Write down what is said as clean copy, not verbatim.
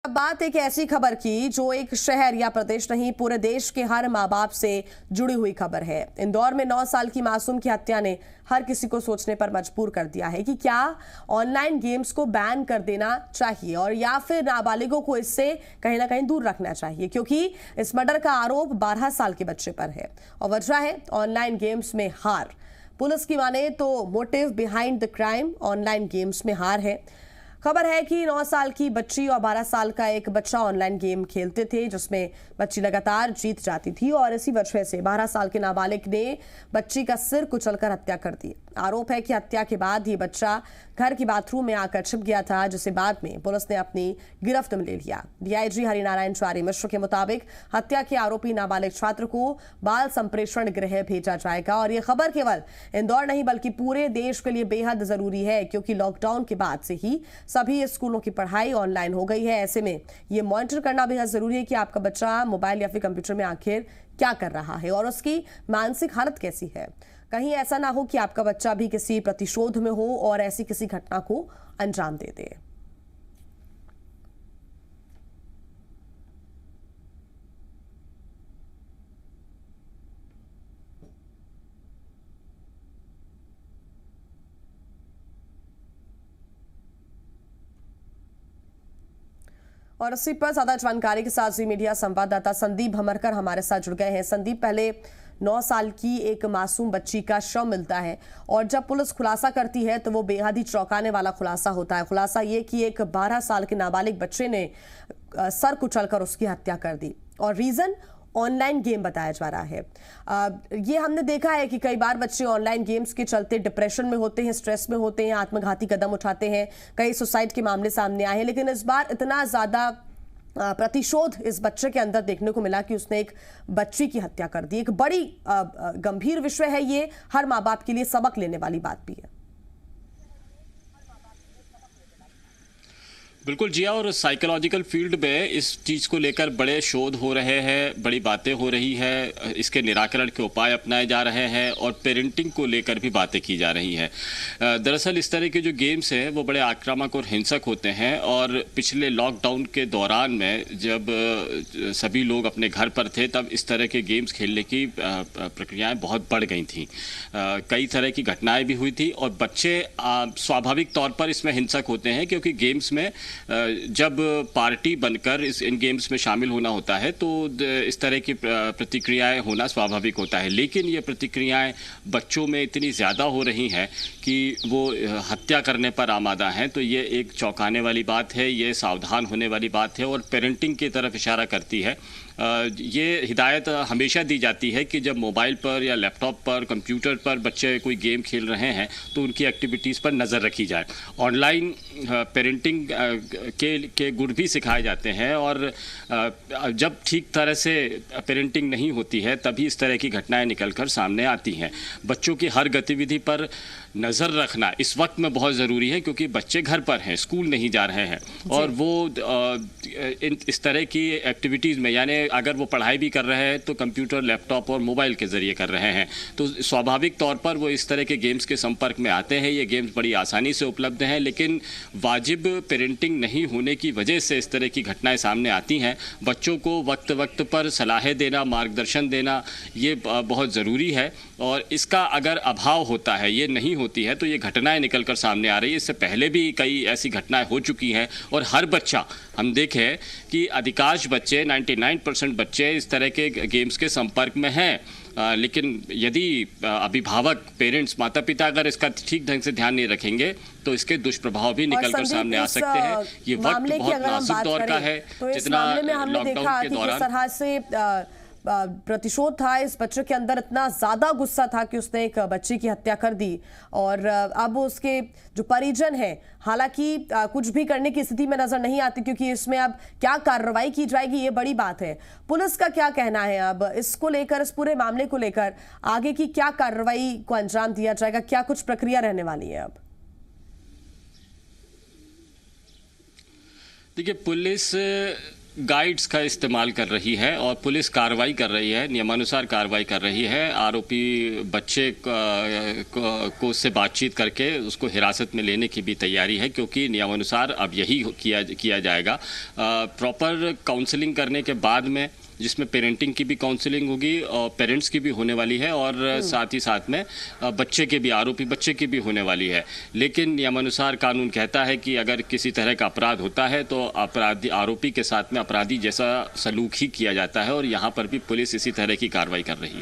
अब बात एक ऐसी खबर की जो एक शहर या प्रदेश नहीं, पूरे देश के हर माँ बाप से जुड़ी हुई खबर है। इंदौर में 9 साल की मासूम की हत्या ने हर किसी को सोचने पर मजबूर कर दिया है कि क्या ऑनलाइन गेम्स को बैन कर देना चाहिए और या फिर नाबालिगों को इससे कहीं ना कहीं दूर रखना चाहिए, क्योंकि इस मर्डर का आरोप 12 साल के बच्चे पर है और वजह है ऑनलाइन गेम्स में हार। पुलिस की माने तो motive behind the crime online games में हार है। खबर है कि 9 साल की बच्ची और 12 साल का एक बच्चा ऑनलाइन गेम खेलते थे, जिसमें बच्ची लगातार जीत जाती थी और इसी वजह से 12 साल के नाबालिग ने बच्ची का सिर कुचलकर हत्या कर दी। आरोप है कि हत्या के बाद ये बच्चा घर की बाथरूम में आकर छिप गया था, जिसे बाद में पुलिस ने अपनी गिरफ्त में ले लिया। डीआईजी हरिनारायण चारी मिश्र के मुताबिक हत्या के आरोपी नाबालिग छात्र को बाल संप्रेषण गृह भेजा जाएगा और ये खबर केवल इंदौर नहीं बल्कि पूरे देश के लिए बेहद जरूरी है, क्योंकि लॉकडाउन के बाद से ही सभी स्कूलों की पढ़ाई ऑनलाइन हो गई है। ऐसे में ये मॉनिटर करना बेहद जरूरी है कि आपका बच्चा मोबाइल या फिर कंप्यूटर में आखिर क्या कर रहा है और उसकी मानसिक हालत कैसी है। कहीं ऐसा ना हो कि आपका बच्चा भी किसी प्रतिशोध में हो और ऐसी किसी घटना को अंजाम दे दे। और इसी पर ज्यादा जानकारी के साथ जी मीडिया संवाददाता संदीप भमरकर हमारे साथ जुड़ गए हैं। संदीप, पहले 9 साल की एक मासूम बच्ची का शव मिलता है और जब पुलिस खुलासा करती है तो वो बेहद ही चौंकाने वाला खुलासा होता है। खुलासा ये कि एक 12 साल के नाबालिग बच्चे ने सर कुचलकर उसकी हत्या कर दी और रीजन ऑनलाइन गेम बताया जा रहा है। ये हमने देखा है कि कई बार बच्चे ऑनलाइन गेम्स के चलते डिप्रेशन में होते हैं, स्ट्रेस में होते हैं, आत्मघाती कदम उठाते हैं, कई सुसाइड के मामले सामने आए हैं, लेकिन इस बार इतना ज्यादा प्रतिशोध इस बच्चे के अंदर देखने को मिला कि उसने एक बच्ची की हत्या कर दी। एक बड़ी गंभीर विषय है ये, हर माँ बाप के लिए सबक लेने वाली बात भी है। बिल्कुल जिया, और साइकोलॉजिकल फील्ड में इस चीज़ को लेकर बड़े शोध हो रहे हैं, बड़ी बातें हो रही है, इसके निराकरण के उपाय अपनाए जा रहे हैं और पेरेंटिंग को लेकर भी बातें की जा रही हैं। दरअसल इस तरह के जो गेम्स हैं वो बड़े आक्रामक और हिंसक होते हैं और पिछले लॉकडाउन के दौरान में जब सभी लोग अपने घर पर थे तब इस तरह के गेम्स खेलने की प्रक्रियाएँ बहुत बढ़ गई थीं। कई तरह की घटनाएँ भी हुई थी और बच्चे स्वाभाविक तौर पर इसमें हिंसक होते हैं, क्योंकि गेम्स में जब पार्टी बनकर इन गेम्स में शामिल होना होता है तो इस तरह की प्रतिक्रियाएं होना स्वाभाविक होता है। लेकिन ये प्रतिक्रियाएं बच्चों में इतनी ज़्यादा हो रही हैं कि वो हत्या करने पर आमादा हैं, तो ये एक चौंकाने वाली बात है, ये सावधान होने वाली बात है और पेरेंटिंग की तरफ इशारा करती है। ये हिदायत हमेशा दी जाती है कि जब मोबाइल पर या लैपटॉप पर, कंप्यूटर पर बच्चे कोई गेम खेल रहे हैं तो उनकी एक्टिविटीज़ पर नज़र रखी जाए। ऑनलाइन पेरेंटिंग के गुण भी सिखाए जाते हैं और जब ठीक तरह से पेरेंटिंग नहीं होती है तभी इस तरह की घटनाएं निकलकर सामने आती हैं। बच्चों की हर गतिविधि पर नज़र रखना इस वक्त में बहुत ज़रूरी है, क्योंकि बच्चे घर पर हैं, स्कूल नहीं जा रहे हैं और वो इस तरह की एक्टिविटीज़ में, यानी अगर वो पढ़ाई भी कर रहे हैं तो कंप्यूटर, लैपटॉप और मोबाइल के ज़रिए कर रहे हैं, तो स्वाभाविक तौर पर वो इस तरह के गेम्स के संपर्क में आते हैं। ये गेम्स बड़ी आसानी से उपलब्ध हैं, लेकिन वाजिब पेरेंटिंग नहीं होने की वजह से इस तरह की घटनाएं सामने आती हैं। बच्चों को वक्त वक्त पर सलाहें देना, मार्गदर्शन देना ये बहुत ज़रूरी है और इसका अगर अभाव होता है, ये नहीं होती है, तो ये घटनाएं निकल कर सामने आ रही है। इससे पहले भी कई ऐसी घटनाएं हो चुकी हैं और हर बच्चा, हम देखें कि अधिकांश बच्चे 99% बच्चे इस तरह के गेम्स के संपर्क में हैं। लेकिन यदि अभिभावक, पेरेंट्स, माता पिता अगर इसका ठीक ढंग से ध्यान नहीं रखेंगे तो इसके दुष्प्रभाव भी निकल कर सामने आ सकते हैं। ये वक्त बहुत नाजुक दौर का है, जितना लॉकडाउन के दौरान प्रतिशोध था, इस बच्चे के अंदर इतना ज्यादा गुस्सा था कि उसने एक बच्ची की हत्या कर दी और अब उसके जो परिजन हैं, हालांकि कुछ भी करने की स्थिति में नजर नहीं आती, क्योंकि इसमें अब क्या कार्रवाई की जाएगी ये बड़ी बात है। पुलिस का क्या कहना है अब इसको लेकर, इस पूरे मामले को लेकर आगे की क्या कार्रवाई को अंजाम दिया जाएगा, क्या कुछ प्रक्रिया रहने वाली है? अब देखिए, पुलिस गाइड्स का इस्तेमाल कर रही है और पुलिस कार्रवाई कर रही है, नियमानुसार कार्रवाई कर रही है। आरोपी बच्चे को उससे बातचीत करके उसको हिरासत में लेने की भी तैयारी है, क्योंकि नियमानुसार अब यही किया जाएगा। प्रॉपर काउंसलिंग करने के बाद में, जिसमें पेरेंटिंग की भी काउंसलिंग होगी और पेरेंट्स की भी होने वाली है, और साथ ही साथ में बच्चे के भी, आरोपी बच्चे की भी होने वाली है। लेकिन नियमानुसार कानून कहता है कि अगर किसी तरह का अपराध होता है तो आरोपी के साथ में अपराधी जैसा सलूक ही किया जाता है, और यहाँ पर भी पुलिस इसी तरह की कार्रवाई कर रही है।